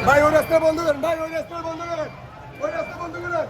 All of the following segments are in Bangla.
ভাই ওই রাস্তা বন্ধ করেন, ভাই ওই রাস্তা বন্ধ করেন, ওই রাস্তা বন্ধ করেন।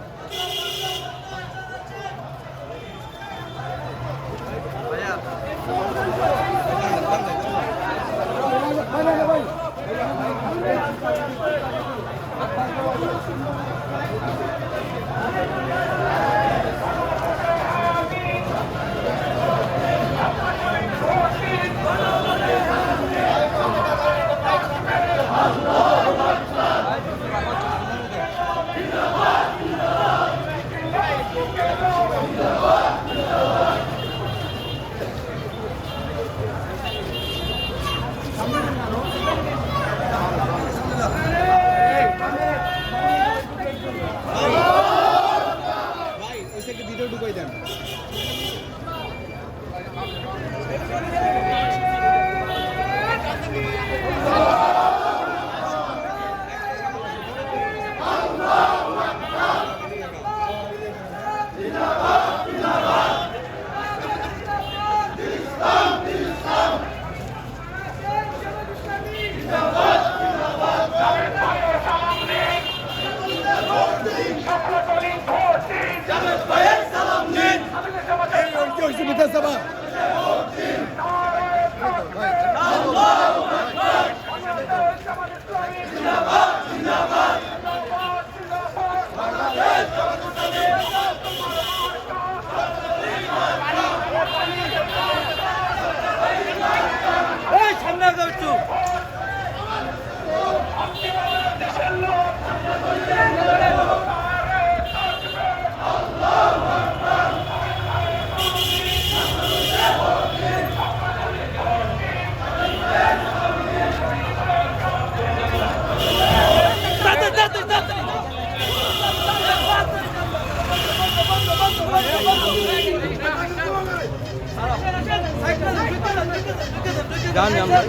জানি আমরা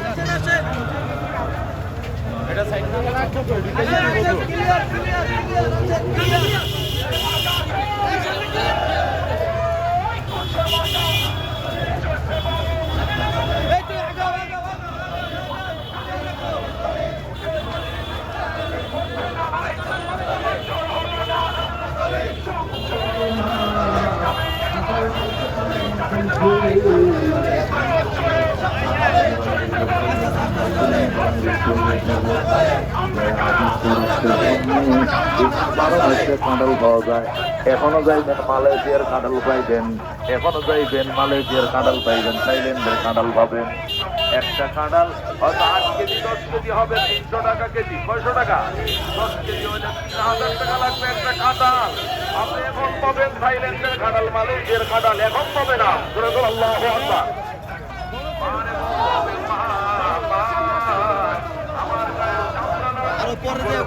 এটা সাইড কাঁঠাল পাওয়া যায়, এখনো যাইবেন মালয়েশিয়ার কাঁঠাল পাইবেন, এখনো যাইবেন মালয়েশিয়ার কাঁঠাল পাইবেন, থাইল্যান্ডের কাঁঠাল পাবেন। একটা কাঁঠাল হয়তো 8 কেজি 10 কেজি হবে 300 টাকা কেজি। 600 টাকা 10 কেজি হলে 3000 টাকা লাগবে একটা কাঁঠাল। আপনি এখন পাবেন থাইল্যান্ডের কাঁঠাল, মালয়েশিয়ার কাঁঠাল এখন পাবে না। আল্লাহু আকবার। আরো পরে যে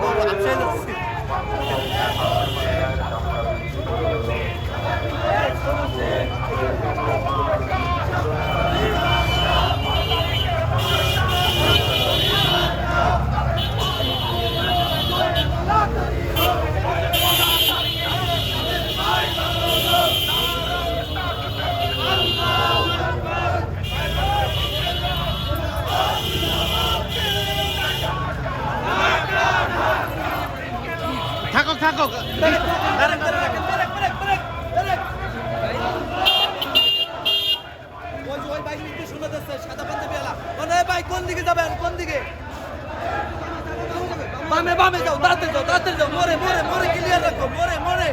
থাকো ওই বাইক নিতে শোনা যাচ্ছে সাদা পাঞ্জাবি আলা মানে ভাই কোন দিকে যাবেন কোন দিকে বামে যাও তাড়াতাড়ি যাও মরে ক্লিয়ার রাখো মরে